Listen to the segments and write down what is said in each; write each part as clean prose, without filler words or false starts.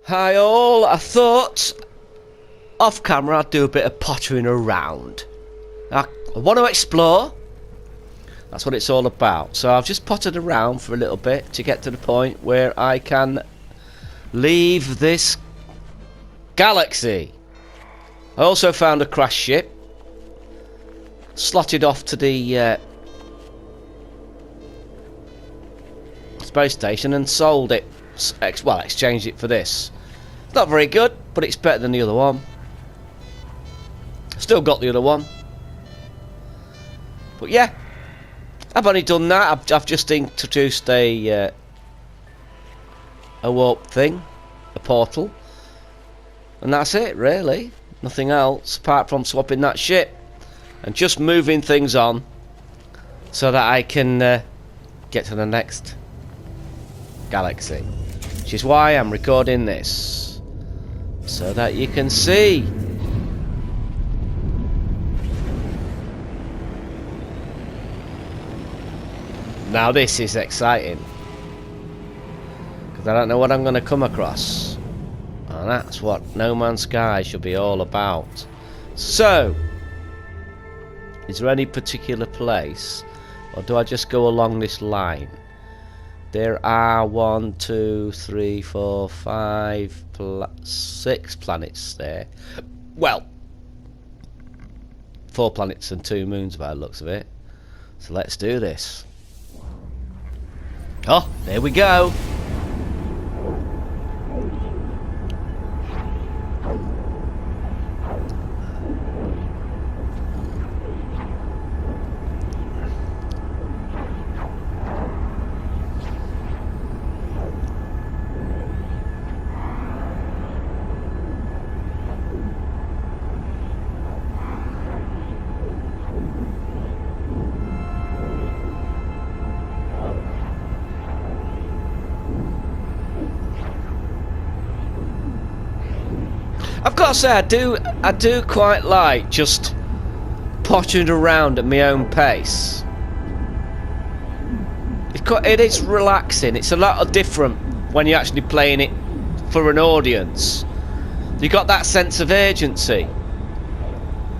Hi all, I thought off camera I'd do a bit of pottering around. I want to explore, that's what it's all about. So I've just pottered around for a little bit to get to the point where I can leave this galaxy. I also found a crashed ship, slotted off to the space station and sold it. Well, exchanged it for this. It's not very good, but it's better than the other one. Still got the other one. But yeah, I've only done that. I've just introduced a warp thing, a portal, and that's it really. Nothing else apart from swapping that ship and just moving things on so that I can get to the next galaxy, which is why I'm recording this, so that you can see. Now this is exciting, because I don't know what I'm going to come across, and that's what No Man's Sky should be all about. So, is there any particular place, or do I just go along this line? There are 1, 2, 3, 4, 5, 6 planets there. Well, 4 planets and 2 moons by the looks of it. So let's do this. Oh, there we go. I've got to say, I do quite like just pottering around at my own pace. It is relaxing. It's a lot different when you're actually playing it for an audience. You got that sense of urgency.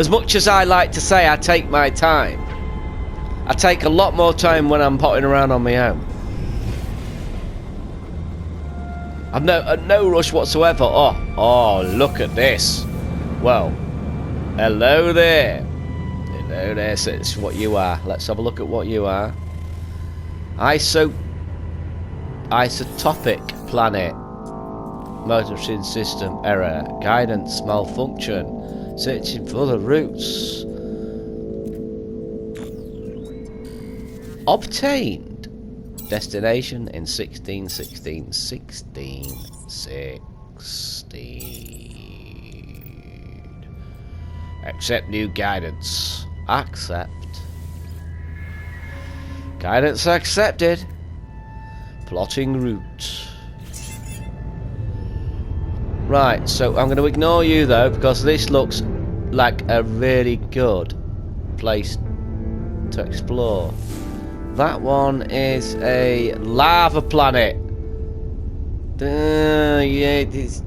As much as I like to say I take my time, I take a lot more time when I'm potting around on my own. I've no rush whatsoever. Oh, look at this. Well, hello there. Hello there, so it's what you are. Let's have a look at what you are. Isotopic planet. Motoring system error. Guidance malfunction. Searching for the routes. Obtained. Destination in 16. Accept new guidance. Accept. Guidance accepted. Plotting route. Right, so I'm going to ignore you though, because this looks like a really good place to explore. That one is a lava planet. Yeah, it is.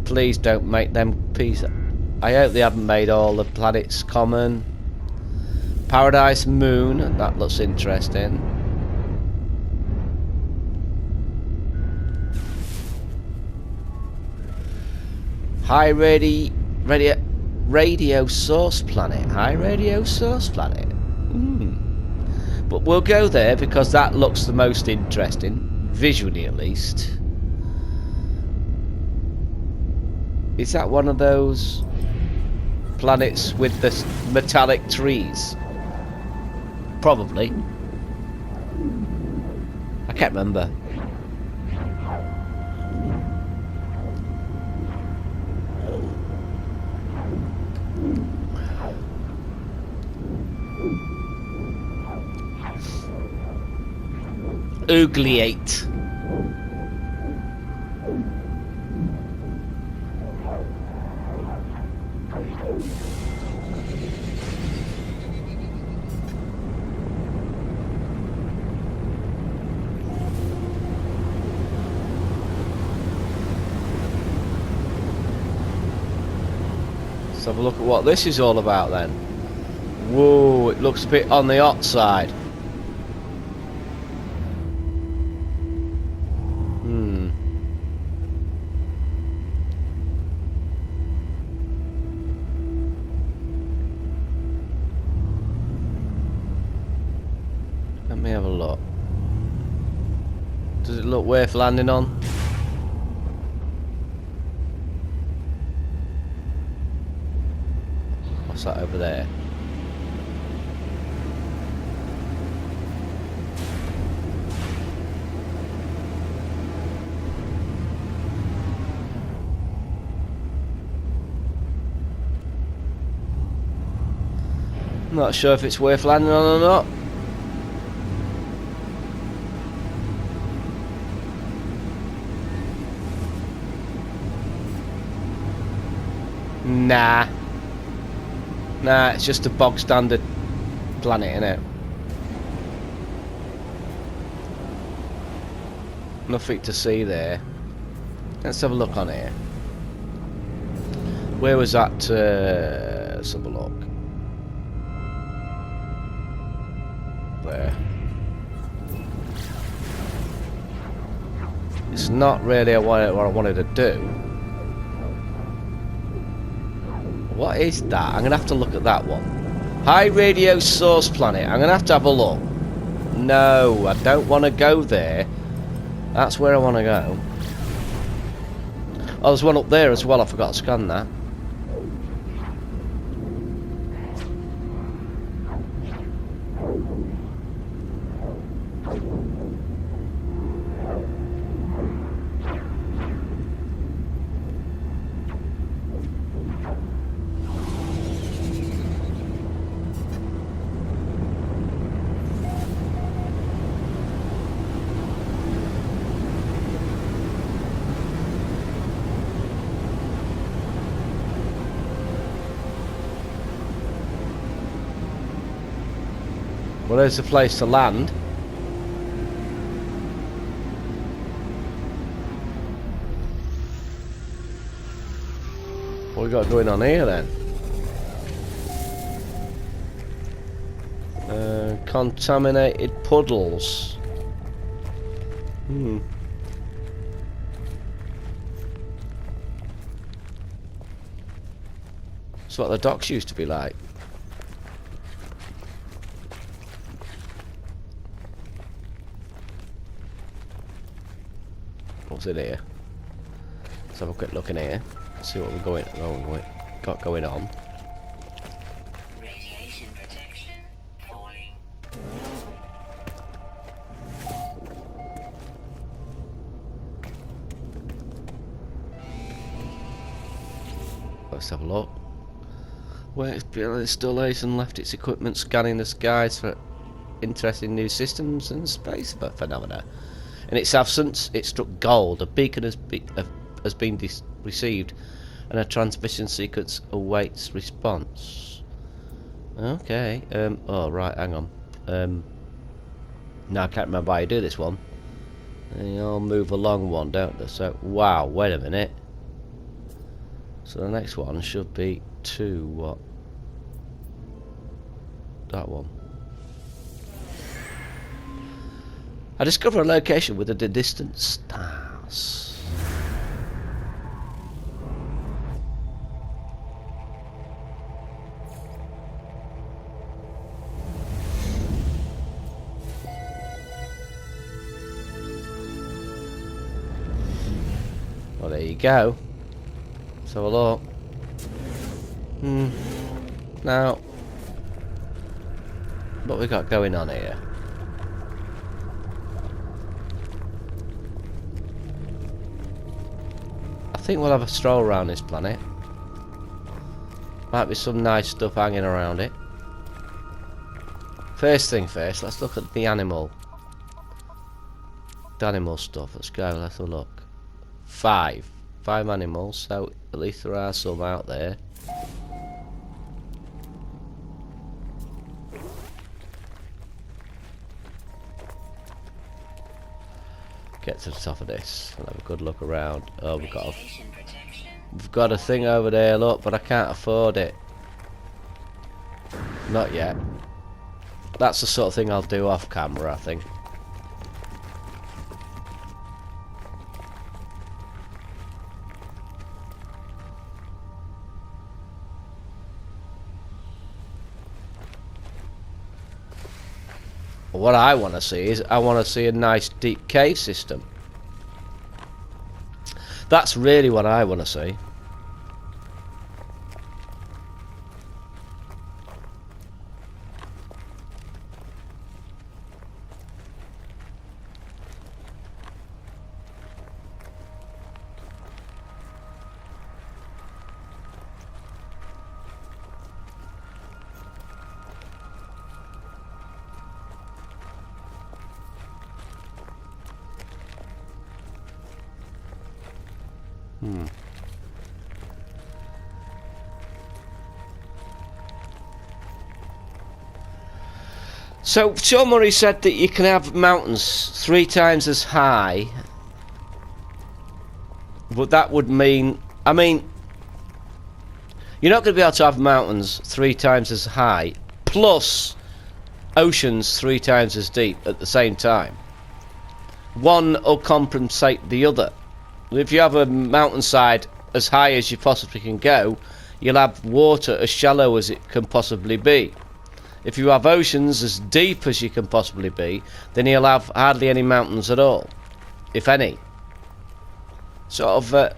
Please don't make them pieces. I hope they haven't made all the planets common. Paradise Moon. That looks interesting. High radio source planet. High radio source planet. But we'll go there because that looks the most interesting, visually at least. Is that one of those planets with the metallic trees? Probably. I can't remember. Ugliate. Let's have a look at what this is all about then. Whoa, it looks a bit on the hot side. Let me have a look. Does it look worth landing on? What's that over there? Not sure if it's worth landing on or not. Nah. Nah, it's just a bog standard planet, innit? Nothing to see there. Let's have a look on here. Where was that? Let's have a look. There. It's not really what I wanted to do. What is that? I'm going to have to look at that one. High radio source planet. I'm going to have a look. No, I don't want to go there. That's where I want to go. Oh, there's one up there as well. I forgot to scan that. Well, there's the place to land. What we got going on here then? Contaminated puddles. That's what the docks used to be like. What's in here? Let's have a quick look in here. See what we're got going on. Radiation protection falling. Let's have a look. Where installation left its equipment scanning the skies for interesting new systems and space phenomena. In its absence, it struck gold. A beacon has been received, and a transmission sequence awaits response. Okay. Oh right, hang on. Now I can't remember how you do this one. They all move along one, don't they? So wow. Wait a minute. So the next one should be to what? That one. I discover a location with the distant stars. Well, there you go. Let's have a look. Now, what we got going on here? I think we'll have a stroll around this planet. Might be some nice stuff hanging around it. First thing first, let's look at the animal. The animal stuff. Let's go, let's have a look. 5 animals, so at least there are some out there. Get to the top of this and have a good look around. Oh, we've got a We've got a thing over there, look, but I can't afford it. Not yet. That's the sort of thing I'll do off camera, I think. What I want to see is, I want to see a nice deep cave system. That's really what I want to see. So somebody said that you can have mountains 3 times as high, but that would mean, I mean, you're not going to be able to have mountains 3 times as high plus oceans 3 times as deep at the same time. One will compensate the other. If you have a mountainside as high as you possibly can go, you'll have water as shallow as it can possibly be. If you have oceans as deep as you can possibly be, then you'll have hardly any mountains at all, if any. Sort of a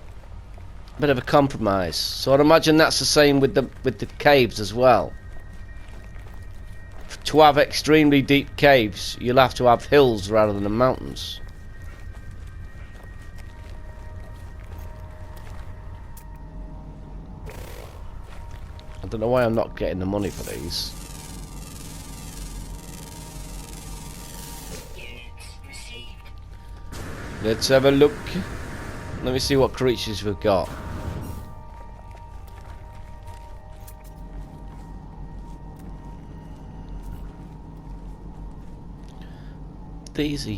bit of a compromise. So I'd imagine that's the same with the caves as well. To have extremely deep caves, you'll have to have hills rather than mountains. I don't know why I'm not getting the money for these. Let's have a look. Let me see what creatures we've got. These are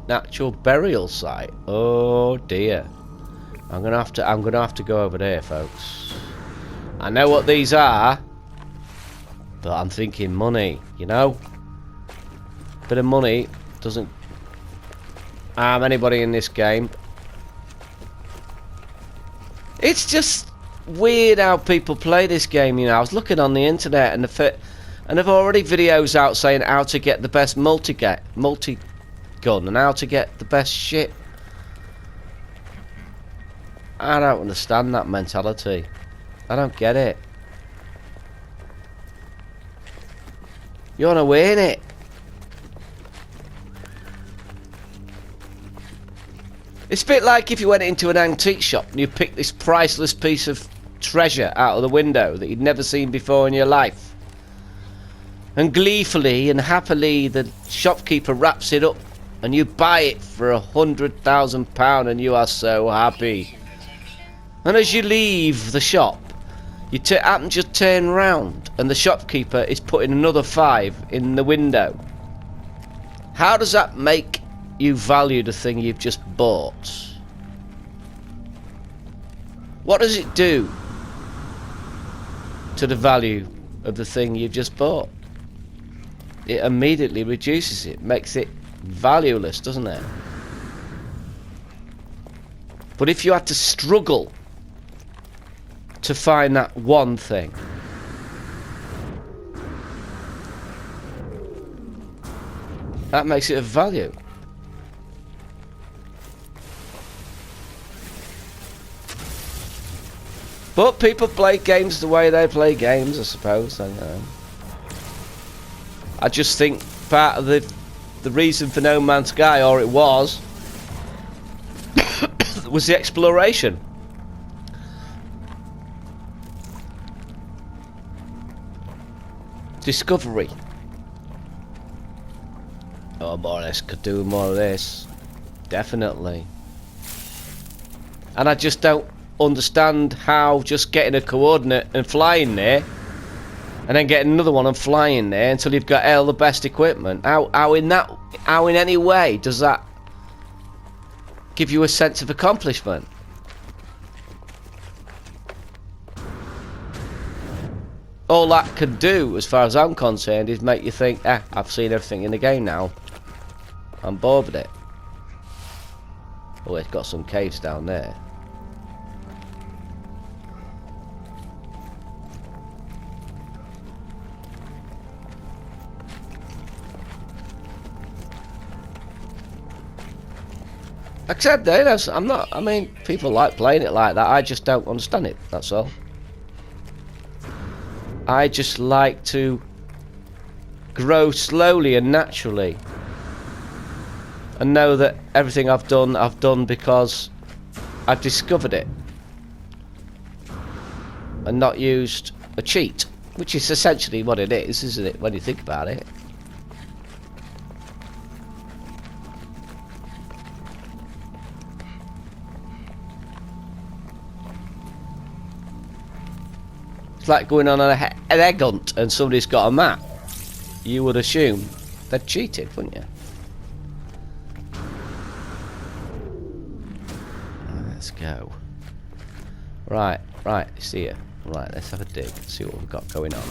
natural burial site. Oh dear. I'm gonna have to go over there, folks. I know what these are, but I'm thinking money, you know? Bit of money doesn't harm anybody in this game. It's just weird how people play this game, you know. I was looking on the internet and there've already videos out saying how to get the best multi-gun and how to get the best shit. I don't understand that mentality. I don't get it. You want to win it. It's a bit like if you went into an antique shop and you picked this priceless piece of treasure out of the window that you'd never seen before in your life. And gleefully and happily the shopkeeper wraps it up and you buy it for £100,000 and you are so happy. And as you leave the shop, you happen to turn round and the shopkeeper is putting another 5 in the window. How does that make you value the thing you've just bought? What does it do to the value of the thing you've just bought? It immediately reduces it, makes it valueless, doesn't it? But if you had to struggle to find that one thing, that makes it of value. But people play games the way they play games, I suppose. I just think part of the reason for No Man's Sky, or it was the exploration. Discovery. Oh, more or less could do more of this. Definitely. And I just don't understand how just getting a coordinate and flying there and then getting another one and flying there until you've got all the best equipment. How in any way does that give you a sense of accomplishment? all that can do, as far as I'm concerned, is make you think, I've seen everything in the game now. I'm bored with it. Oh, it's got some caves down there. Except that I'm not. I mean, people like playing it like that. I just don't understand it. That's all. I just like to grow slowly and naturally, and know that everything I've done because I've discovered it, and not used a cheat, which is essentially what it is, isn't it? When you think about it. It's like going on an egg hunt and somebody's got a map. You would assume they'd cheated, wouldn't you? Let's go. Right, see ya. Right, let's have a dig, see what we've got going on.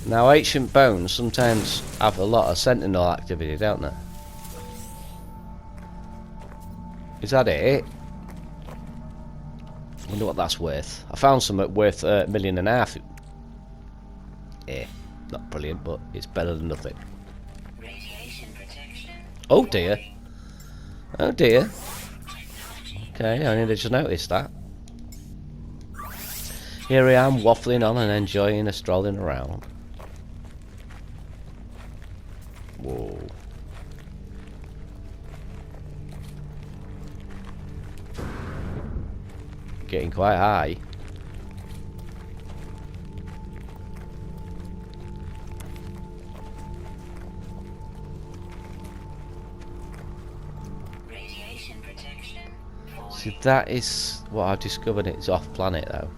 Now, ancient bones sometimes have a lot of sentinel activity, don't they? Is that it? Wonder what that's worth. I found something worth $1.5 million. Yeah, not brilliant, but it's better than nothing. Radiation protection. Oh dear. Oh dear. Okay, I only just noticed that. Here I am, waffling on and enjoying a strolling around. Whoa. Getting quite high. Radiation protection. See, that is what I've discovered. It's off planet though.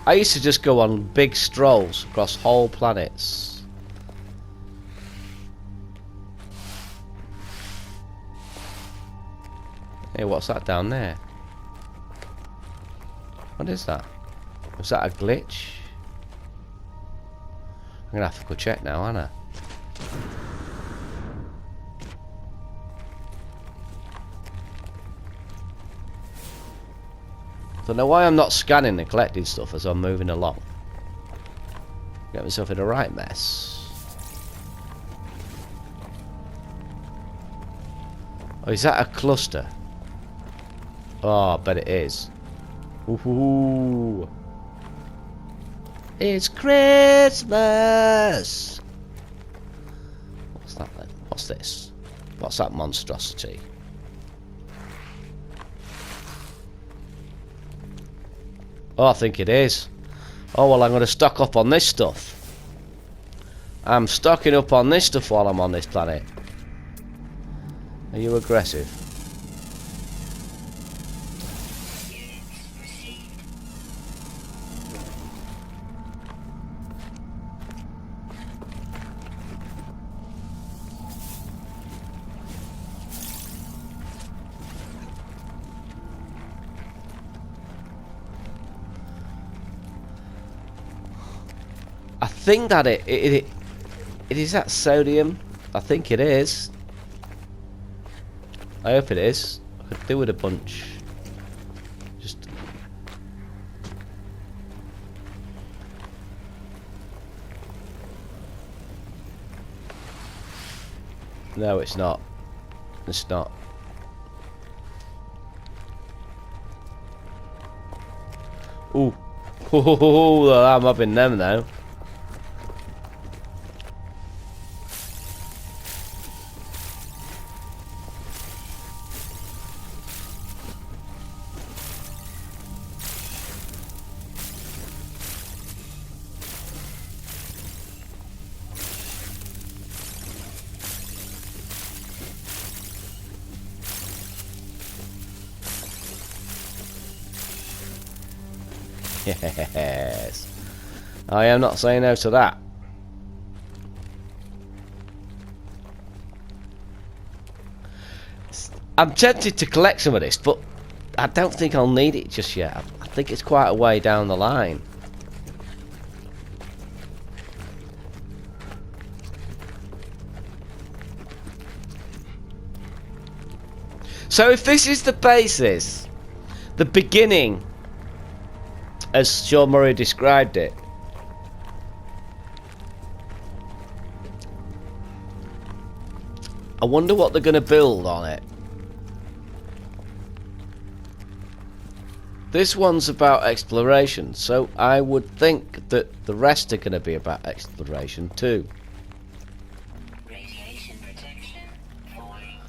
I used to just go on big strolls across whole planets. Hey, what's that down there? What is that? Was that a glitch? I'm gonna have to go check now, aren't I? Don't know why I'm not scanning and collecting stuff as I'm moving along. Get myself in a right mess. Oh, is that a cluster? Oh, I bet it is. Ooh. It's Christmas! What's that then? What's this? What's that monstrosity? Oh, I think it is. Oh, well, I'm going to stock up on this stuff. I'm stocking up on this stuff while I'm on this planet. Are you aggressive? I think that it is that sodium. I think it is. I hope it is. I could do with a bunch. Just no, it's not. It's not. Ooh. I'm having them now. Yes. I am not saying no to that. I'm tempted to collect some of this, but I don't think I'll need it just yet. I think it's quite a way down the line. So if this is the basis, the beginning, as Sean Murray described it, I wonder what they're going to build on it. This one's about exploration, so I would think that the rest are going to be about exploration too. Radiation protection falling.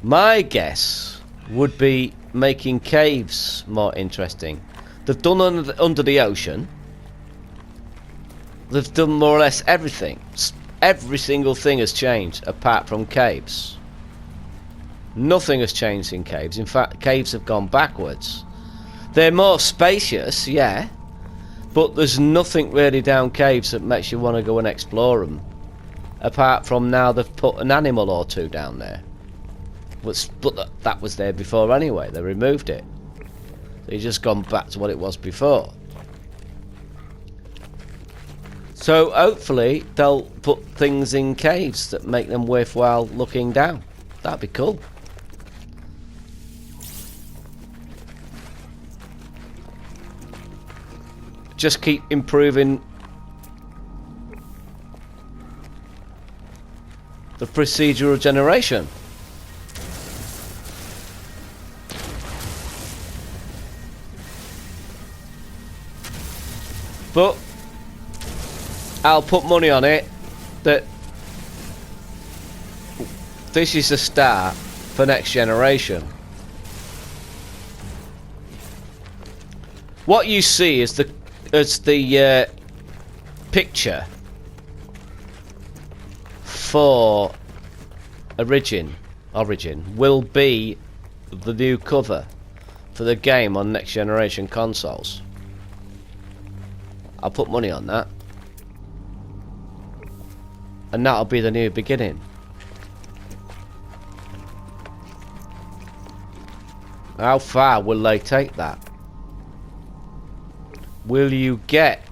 My guess would be making caves more interesting. They've done under the ocean. They've done more or less everything. Every single thing has changed apart from caves. Nothing has changed in caves. In fact, caves have gone backwards. They're more spacious, yeah, but there's nothing really down caves that makes you want to go and explore them. Apart from now they've put an animal or two down there. But that was there before anyway. They removed it. They've just gone back to what it was before. So hopefully they'll put things in caves that make them worthwhile looking down. That'd be cool. Just keep improving the procedural generation. But I'll put money on it that this is the start for next generation. What you see is the picture for Origin will be the new cover for the game on next generation consoles. I'll put money on that. And that'll be the new beginning. How far will they take that? Will you get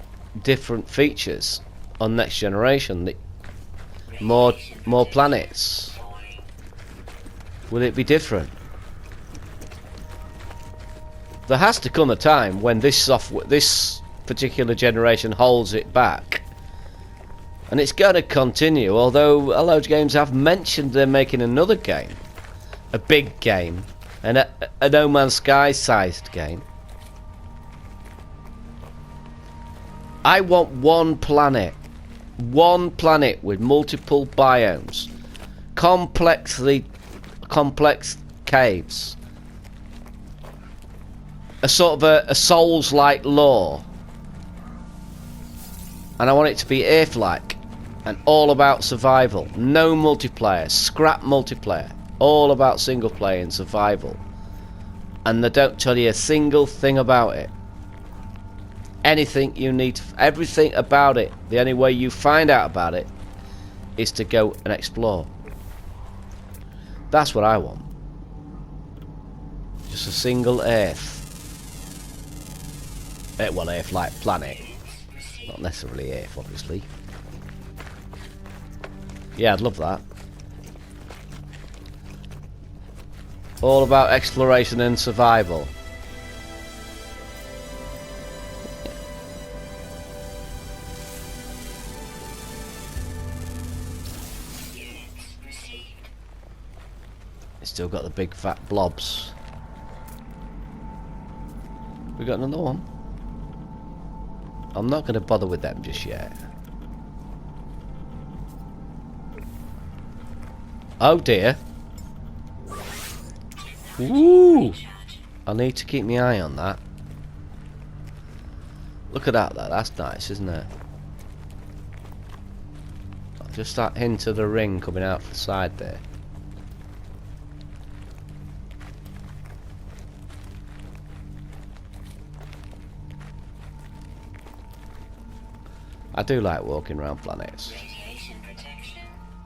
different features on next generation? More planets? Will it be different? There has to come a time when this particular generation holds it back. And it's going to continue, although a load of games have mentioned they're making another game. A big game. A No Man's Sky sized game. I want one planet with multiple biomes, complex caves, a sort of a Souls-like lore, and I want it to be Earth-like and all about survival. No multiplayer, scrap multiplayer, all about single player and survival, and they don't tell you a single thing about it. Anything you need, everything about it, the only way you find out about it is to go and explore. That's what I want. Just a single Earth. Well, Earth-like planet. Not necessarily Earth, obviously. Yeah, I'd love that. All about exploration and survival. Still got the big fat blobs. We got another one. I'm not going to bother with them just yet. Oh dear. Ooh. I need to keep my eye on that. Look at that though. That's nice, isn't it? Just that hint of the ring coming out the side there. I do like walking around planets. Radiation protection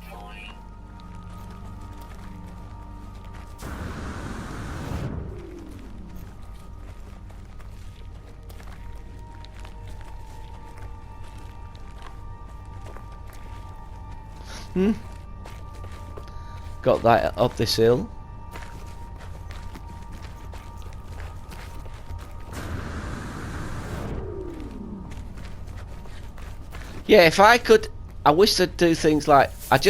falling. Got that up this hill. Yeah, if I could, I wish they'd do things like, I'd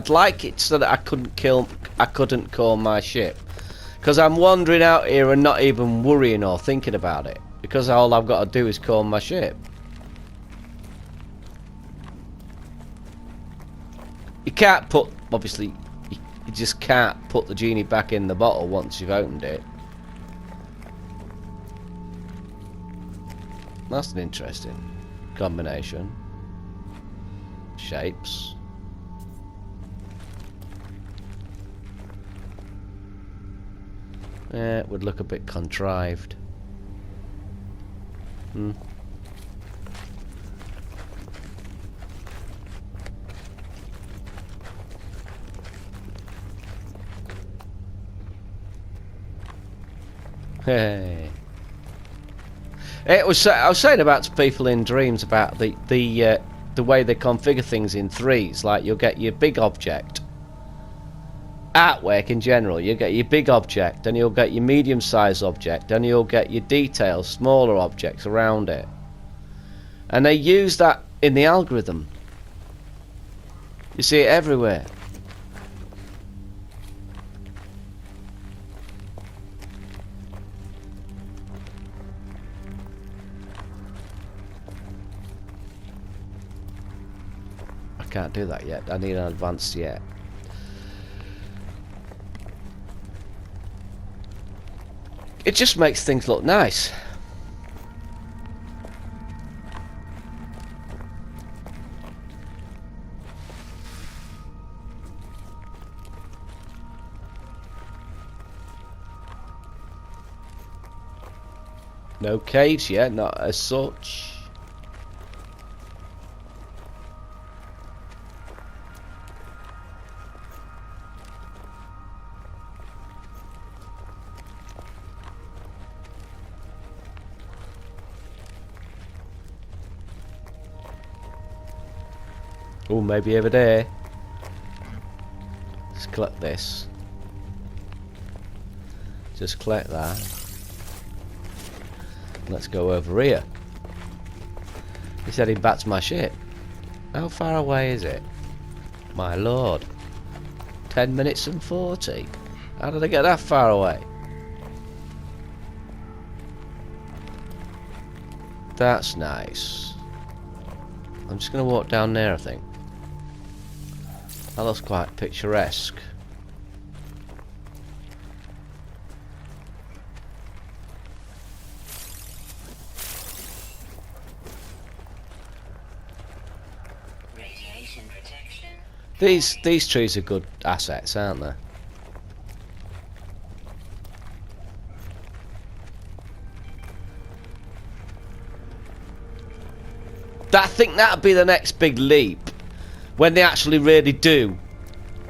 like it so that I couldn't call my ship. Because I'm wandering out here and not even worrying or thinking about it. Because all I've got to do is call my ship. You can't put, obviously, you just can't put the genie back in the bottle once you've opened it. That's an interesting combination. Shapes. Yeah, it would look a bit contrived. Hey. I was saying about to people in dreams about the way they configure things in threes. Like you'll get your big object. Artwork in general, you'll get your big object, and you'll get your medium-sized object, and you'll get your details, smaller objects around it. And they use that in the algorithm. You see it everywhere. I can't do that yet. I need an advanced yet. It just makes things look nice. No caves yet, not as such. Oh, maybe over there. Let's collect this. Just collect that. Let's go over here. He's heading back to my ship. How far away is it? My lord. 10 minutes and 40. How did I get that far away? That's nice. I'm just going to walk down there, I think. That looks quite picturesque. Radiation protection. These trees are good assets, aren't they? I think that'd be the next big leap. When they actually really do,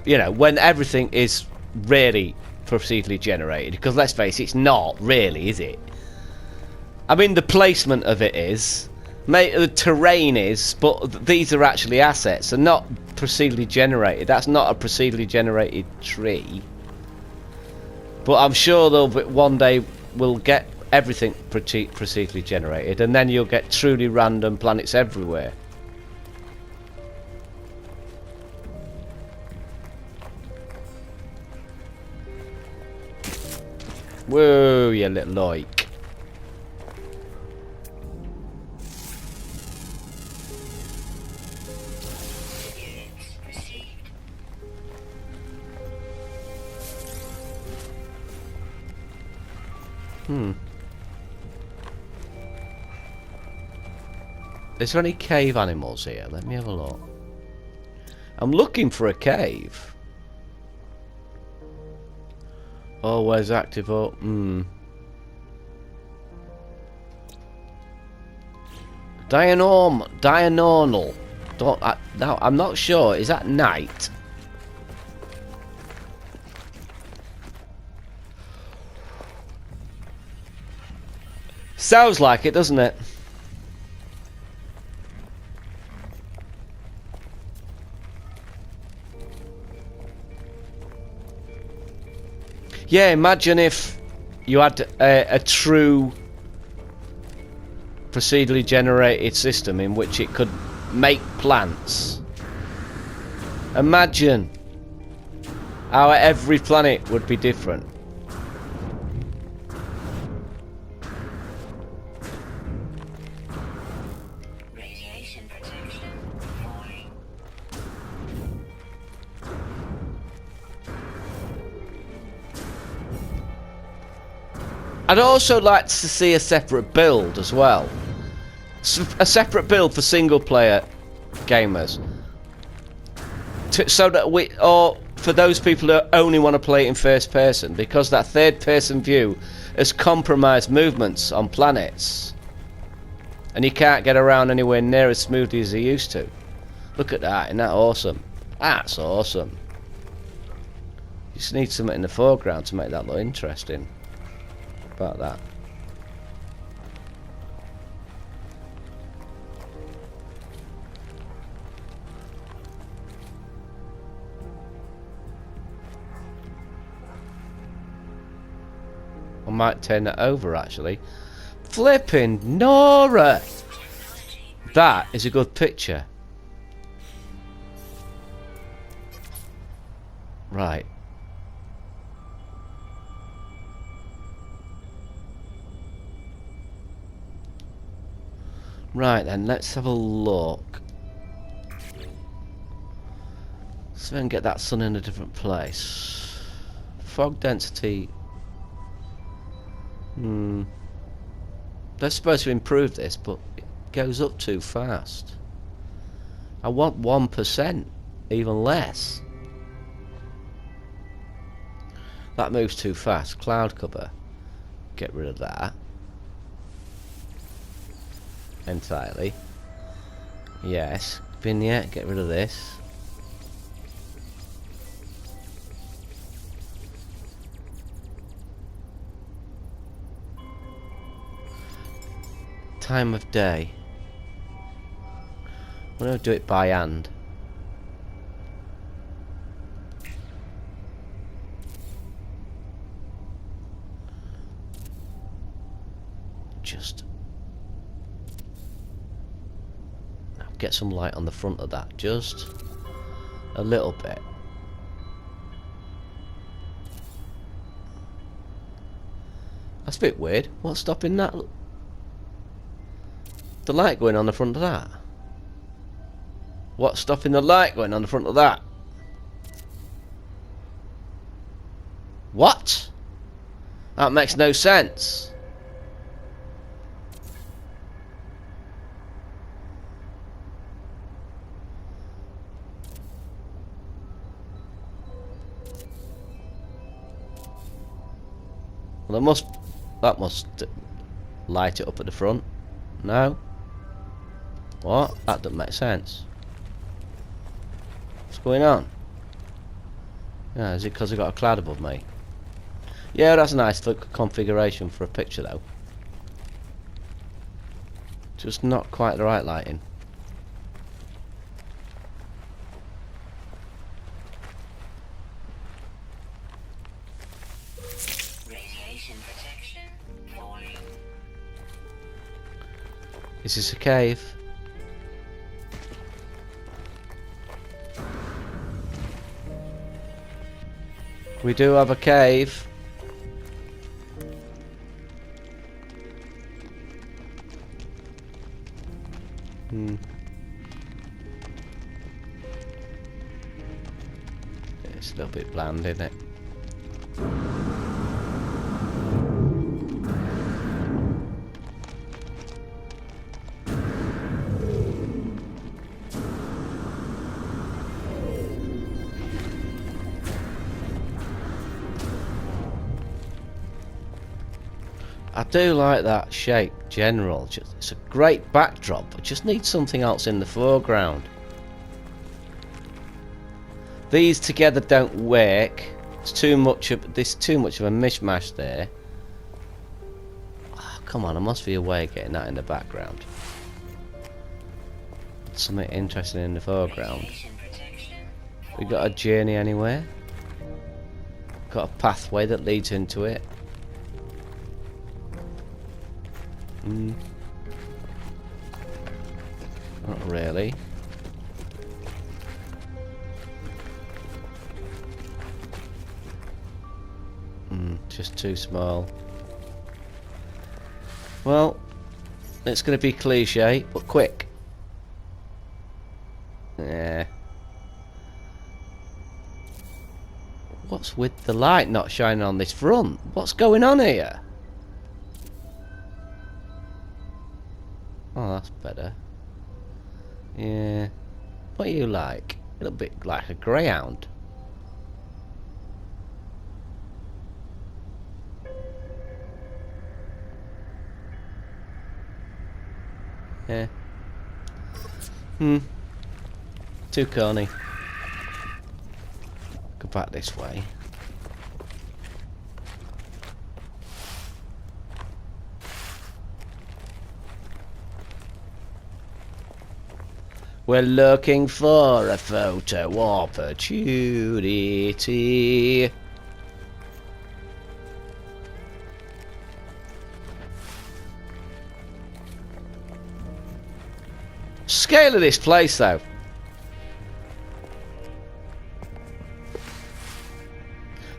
you know, when everything is really procedurally generated. Because let's face it, it's not really, is it? I mean, the placement of it is, the terrain is, but these are actually assets and not procedurally generated. That's not a procedurally generated tree. But I'm sure they'll one day we'll get everything procedurally generated, and then you'll get truly random planets everywhere. Whoa, you little like. Units received. Is there any cave animals here? Let me have a look. I'm looking for a cave. Always active. Oh, Diurnal. No, I'm not sure. Is that night? Sounds like it, doesn't it? Yeah, imagine if you had a true procedurally generated system in which it could make plants. Imagine how every planet would be different. Radiation protection falling. I'd also like to see a separate build as well. A separate build for single player gamers. So that or for those people who only want to play it in first person, because that third person view has compromised movements on planets. And you can't get around anywhere near as smoothly as you used to. Look at that, isn't that awesome? That's awesome. You just need something in the foreground to make that look interesting. About that. I might turn that over actually. Flipping Nora! That is a good picture. Right. Right then, let's have a look. So we can get that sun in a different place. Fog density. They're supposed to improve this, but it goes up too fast. I want 1%, even less. That moves too fast. Cloud cover. Get rid of that. Entirely. Yes. Vignette, get rid of this. Time of day. I'm going to do it by hand. Just get some light on the front of that, just a little bit. That's a bit weird. What's stopping that? The light going on the front of that? What's stopping the light going on the front of that? What? That makes no sense. Well, that must light it up at the front. No? What? That doesn't make sense. What's going on? Yeah, is it because I got a cloud above me? Yeah, that's a nice configuration for a picture though. Just not quite the right lighting. Radiation protection falling. Is this a cave? We do have a cave. It's a little bit bland, isn't it? I do like that shape, general. It's a great backdrop, but just need something else in the foreground. These together don't work. It's too much of this. Too much of a mishmash there. Oh, come on, there must be a way of getting that in the background. Something interesting in the foreground. We got a journey anywhere? got a pathway that leads into it. Not really. Just too small. Well, it's going to be cliche, but quick. Yeah. What's with the light not shining on this front? What's going on here? Oh, that's better. Yeah. What are you like? A little bit like a greyhound. Yeah. Too corny. Go back this way. We're looking for a photo opportunity. Scale of this place, though.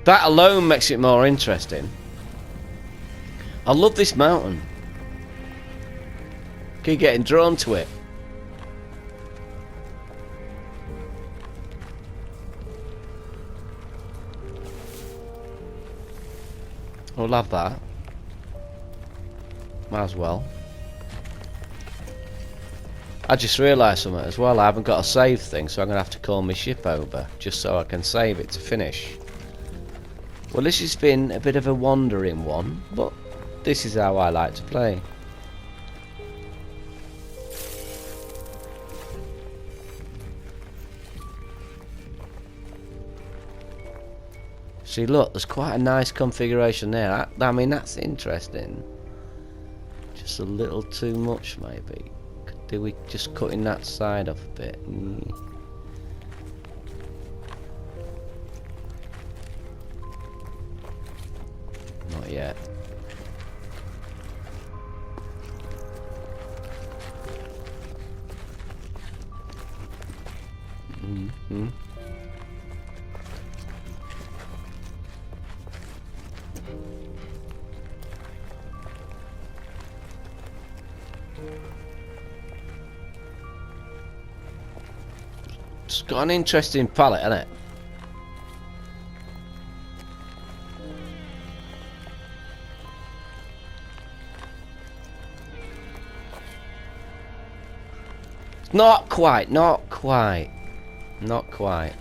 That alone makes it more interesting. I love this mountain. Keep getting drawn to it. I'll have that. Might as well. I just realised something as well. I haven't got a save thing, so I'm going to have to call my ship over just so I can save it to finish. Well, this has been a bit of a wandering one, but this is how I like to play. See, look, there's quite a nice configuration there. I mean, that's interesting. Just a little too much, maybe. Do we just cutting that side off a bit? Not yet. It's got an interesting palette, hasn't it? Not quite, not quite. Not quite.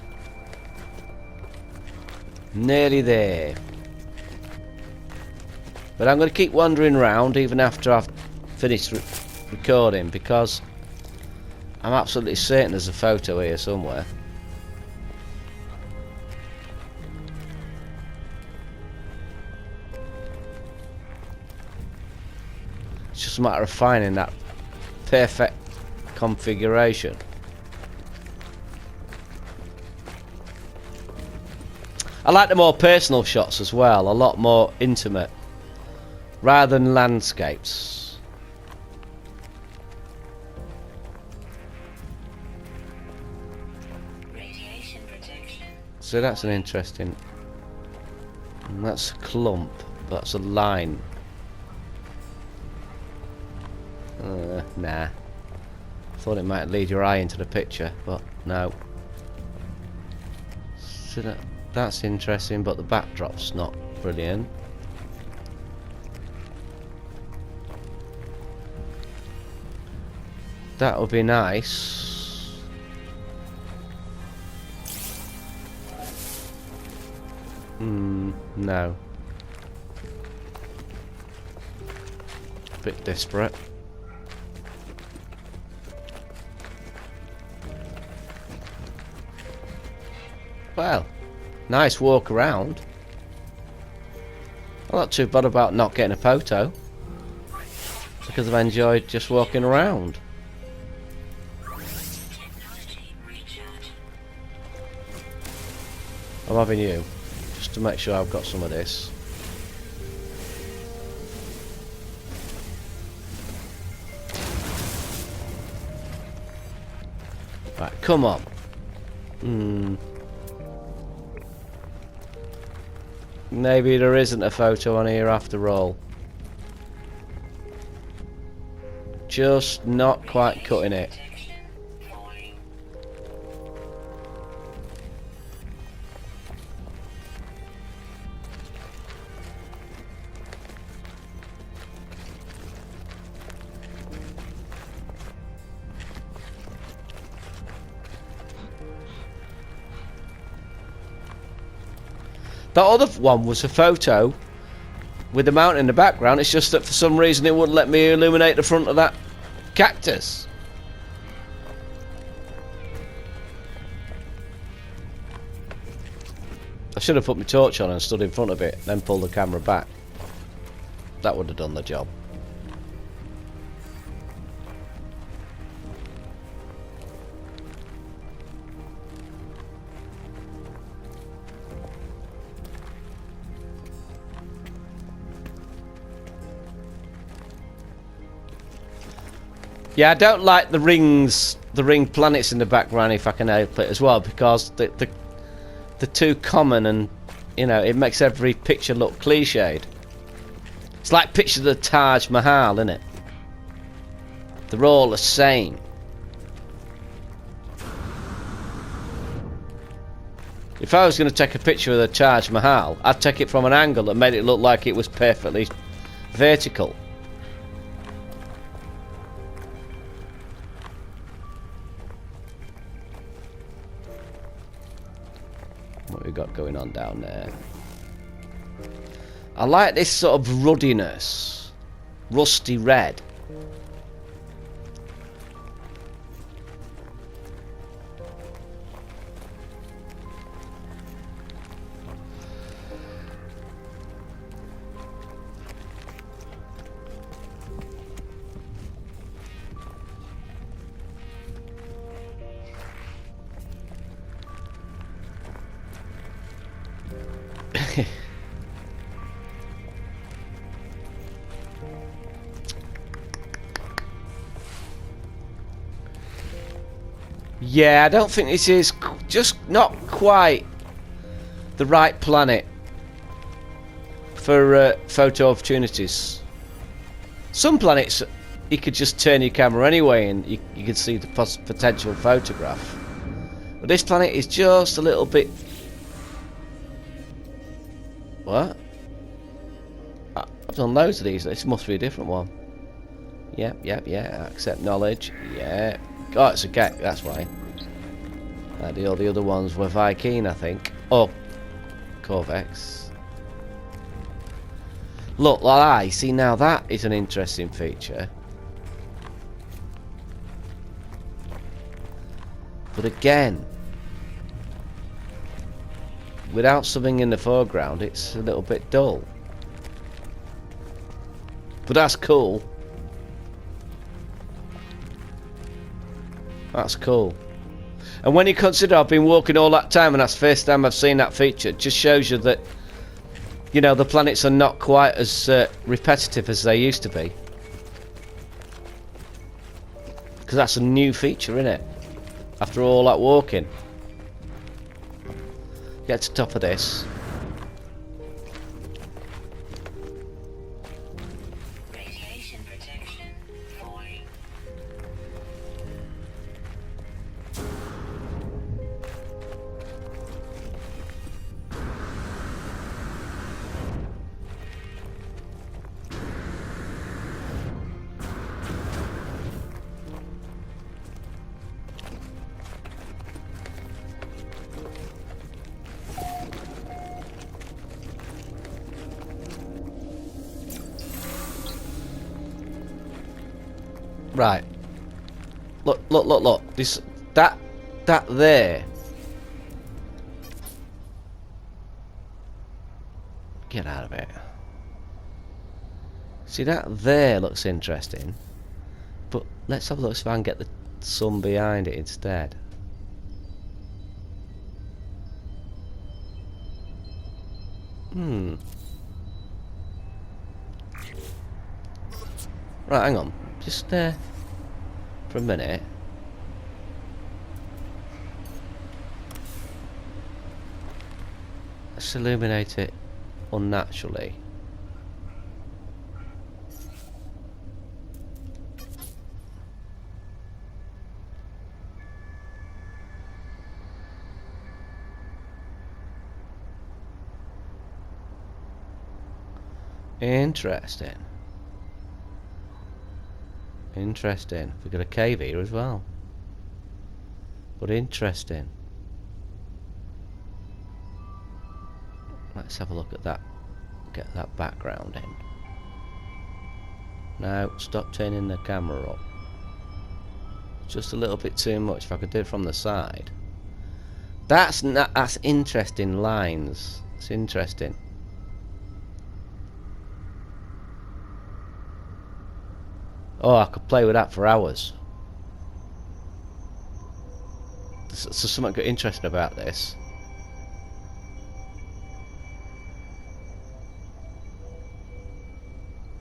Nearly there. But I'm going to keep wandering around even after I've finished recording, because I'm absolutely certain there's a photo here somewhere. It's just a matter of finding that perfect configuration. I like the more personal shots as well, a lot more intimate, rather than landscapes. Radiation protection. So that's an interesting... That's a clump, that's a line. Nah. Thought it might lead your eye into the picture, but no. So that's interesting, but the backdrop's not brilliant. That would be nice. No. Bit desperate. Well, nice walk around. I'm not too bad about not getting a photo, because I've enjoyed just walking around. I'm having you. Just to make sure I've got some of this. Right, come on. Maybe there isn't a photo on here after all. Just not quite cutting it. That other one was a photo with the mountain in the background. It's just that for some reason it wouldn't let me illuminate the front of that cactus. I should have put my torch on and stood in front of it, then pulled the camera back. That would have done the job. Yeah, I don't like the rings, the ring planets in the background if I can help it as well, because they're too common and, you know, it makes every picture look cliched. It's like picture of the Taj Mahal, isn't it? They're all the same. If I was going to take a picture of the Taj Mahal, I'd take it from an angle that made it look like it was perfectly vertical. What we got going on down there? I like this sort of ruddiness, rusty red. Yeah, I don't think this is just not quite the right planet for photo opportunities. Some planets you could just turn your camera anyway and you could see the potential photograph. But this planet is just a little bit... What? I've done loads of these. This must be a different one. Yep, yeah. Accept knowledge. Yeah. Oh, it's a gap, that's why. The other ones were Viking, I think. Oh, Corvex. Look, I see now that is an interesting feature. But again, without something in the foreground, it's a little bit dull. But that's cool. That's cool. And when you consider I've been walking all that time and that's the first time I've seen that feature, it just shows you that, you know, the planets are not quite as repetitive as they used to be. Because that's a new feature, isn't it? After all that walking. Get to the top of this. Radiation protection falling. Right. Look. This that there. Get out of it. See, that there looks interesting. But let's have a look if I can get the sun behind it instead. Right, hang on. Just for a minute. Let's illuminate it unnaturally. Interesting. Interesting. We've got a cave here as well. But interesting. Let's have a look at that. Get that background in. Now, stop turning the camera up. Just a little bit too much. If I could do it from the side. That's interesting lines. It's interesting. Oh, I could play with that for hours. There's something interesting about this.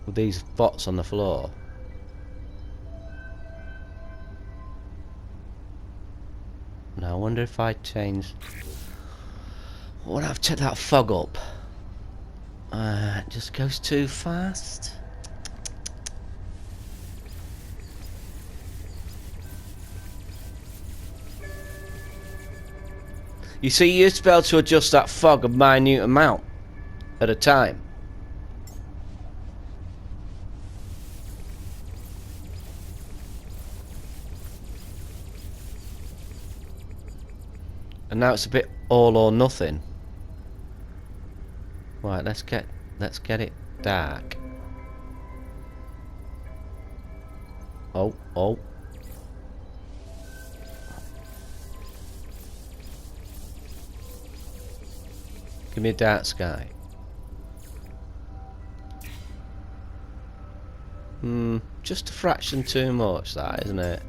With these spots on the floor. Now I wonder if I change. What I've set that fog up. It just goes too fast. You see, you used to be able to adjust that fog a minute amount at a time. And now it's a bit all or nothing. Right, let's get it dark. Oh. Give me a dark sky. Just a fraction too much, that, isn't it?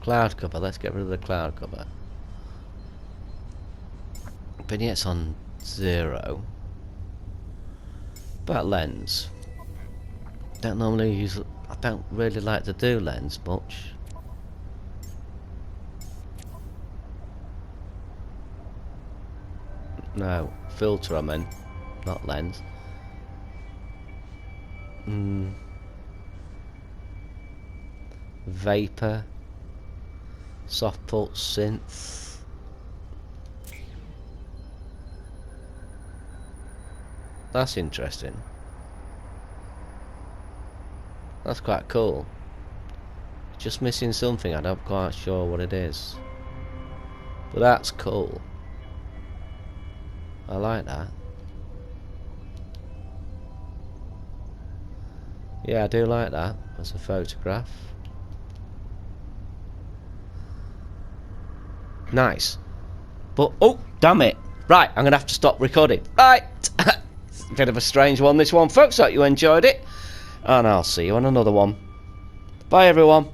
Cloud cover, let's get rid of the cloud cover. Vignette's on 0. About lens. Don't normally use. I don't really like to do lens much. No, filter I meant, not lens. Vapor. Soft pulse synth. That's interesting. That's quite cool. Just missing something, I'm not quite sure what it is. But that's cool. I like that. Yeah, I do like that as a photograph. Nice. But, oh, damn it. Right, I'm going to have to stop recording. Right. Bit of a strange one, this one, folks. Hope you enjoyed it. And I'll see you on another one. Bye, everyone.